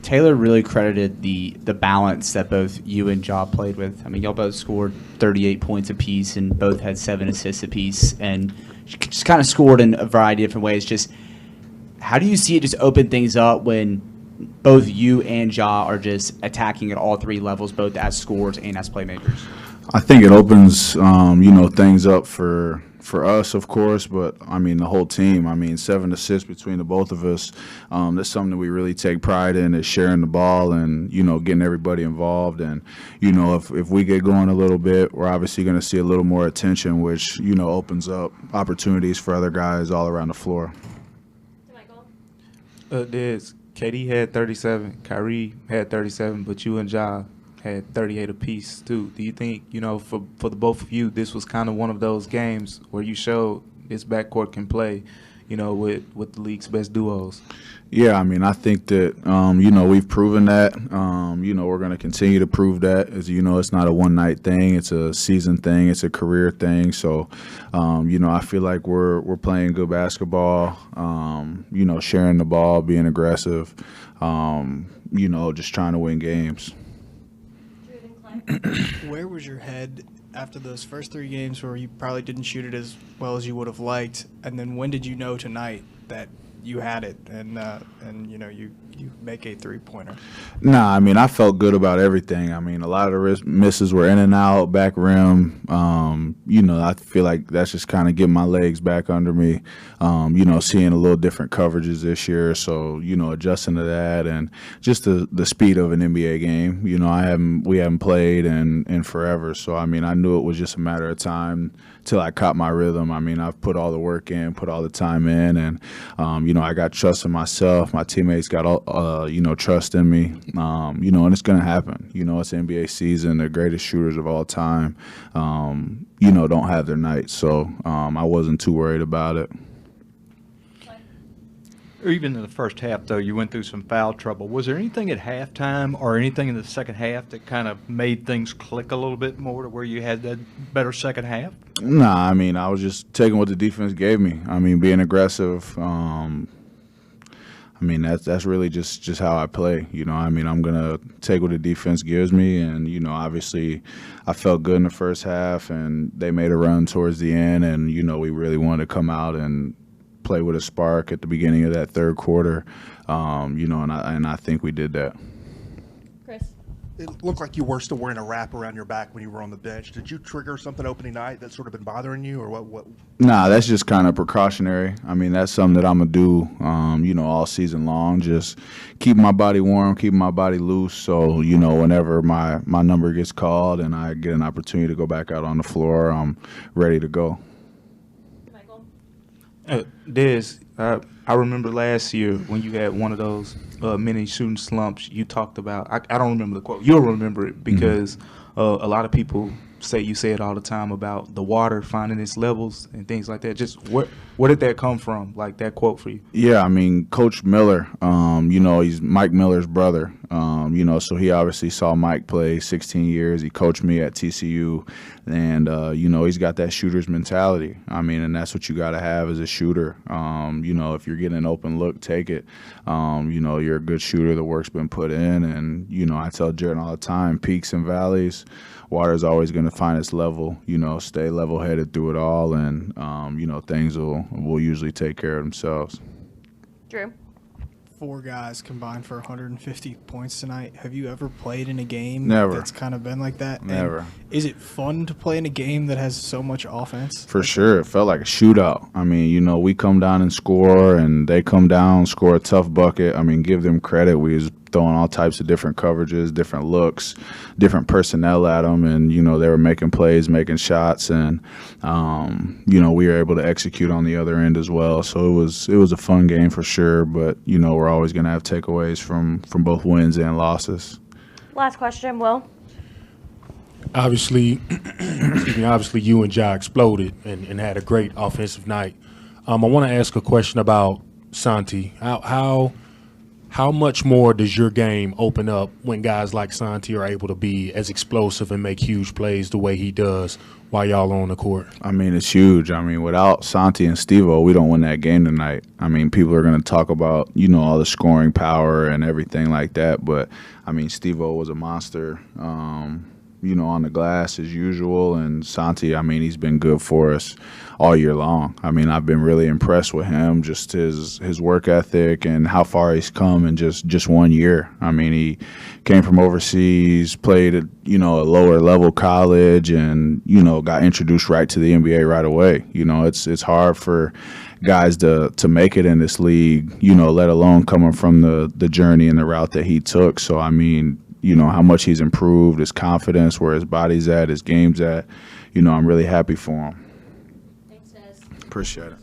Taylor really credited the balance that both you and Ja played with. I mean, y'all both scored 38 points apiece and both had 7 assists apiece, and just kind of scored in a variety of different ways. Just how do you see it just open things up when both you and Ja are just attacking at all three levels, both as scorers and as playmakers? I think it opens, things up for us, of course, but I mean the whole team. I mean, 7 assists between the both of us. That's something that we really take pride in, is sharing the ball and getting everybody involved. And if we get going a little bit, we're obviously going to see a little more attention, which opens up opportunities for other guys all around the floor. There's KD had 37, Kyrie had 37, but you and Ja had 38 apiece too. Do you think, for the both of you, this was kind of one of those games where you showed this backcourt can play, with the league's best duos? Yeah, I mean, I think that, we've proven that. We're going to continue to prove that. As it's not a one-night thing. It's a season thing. It's a career thing. So, I feel like we're playing good basketball, sharing the ball, being aggressive, just trying to win games. Where was your head after those first 3 games where you probably didn't shoot it as well as you would have liked? And then when did you know tonight that you had it and you make a 3-pointer? Nah, I mean, I felt good about everything. I mean, a lot of the misses were in and out, back rim. I feel like that's just kind of getting my legs back under me. Seeing a little different coverages this year, so adjusting to that, and just the speed of an NBA game. We haven't played in forever, so I mean, I knew it was just a matter of time till I caught my rhythm. I mean, I've put all the work in, put all the time in, and I got trust in myself. My teammates got trust in me. And it's gonna happen. It's NBA season. The greatest shooters of all time, don't have their nights. So I wasn't too worried about it. Or even in the first half, though, you went through some foul trouble. Was there anything at halftime or anything in the second half that kind of made things click a little bit more to where you had that better second half? Nah, I mean, I was just taking what the defense gave me. I mean, being aggressive. That's really just how I play. I'm gonna take what the defense gives me, and obviously, I felt good in the first half, and they made a run towards the end, and we really wanted to come out and play with a spark at the beginning of that third quarter, and I think we did that. Chris? It looked like you were still wearing a wrap around your back when you were on the bench. Did you trigger something opening night that's sort of been bothering you, or what? Nah, that's just kind of precautionary. I mean, that's something that I'm going to do, all season long, just keep my body warm, keep my body loose, so, whenever my number gets called and I get an opportunity to go back out on the floor, I'm ready to go. Des, I remember last year when you had one of those mini shooting slumps you talked about. I don't remember the quote. You'll remember it because a lot of people you say it all the time about the water finding its levels and things like that. Just where did that come from, like that quote for you? Yeah, I mean, Coach Miller, he's Mike Miller's brother, so he obviously saw Mike play 16 years. He coached me at TCU, and, he's got that shooter's mentality. I mean, and that's what you got to have as a shooter. If you're getting an open look, take it. You're a good shooter. The work's been put in, and, I tell Jared all the time, peaks and valleys, water's always going to find its level, stay level-headed through it all, and, things will usually take care of themselves. Drew? 4 guys combined for 150 points tonight. Have you ever played in a game Never. that's kind of been like that? Never. And is it fun to play in a game that has so much offense? For sure. It felt like a shootout. I mean, we come down and score, and they come down, score a tough bucket. I mean, give them credit. We was throwing all types of different coverages, different looks, different personnel at them, and, they were making plays, making shots, and, we were able to execute on the other end as well. So it was a fun game for sure, but, we're always going to have takeaways from both wins and losses. Last question, Will. Obviously, you and Ja exploded and had a great offensive night. I want to ask a question about Santi. How How much more does your game open up when guys like Santi are able to be as explosive and make huge plays the way he does while y'all are on the court? I mean, it's huge. I mean, without Santi and Steve-O, we don't win that game tonight. I mean, people are going to talk about, you know, all the scoring power and everything like that. But, I mean, Steve-O was a monster, you know, on the glass as usual. And Santi, I mean, he's been good for us all year long. I mean, I've been really impressed with him, just his work ethic and how far he's come in just 1 year. I mean, he came from overseas, played at, you know, a lower level college, and, you know, got introduced right to the NBA right away. You know, it's hard for guys to make it in this league, you know, let alone coming from the journey and the route that he took. So, I mean, you know, how much he's improved, his confidence, where his body's at, his game's at. You know, I'm really happy for him. Thanks, Des. Appreciate it.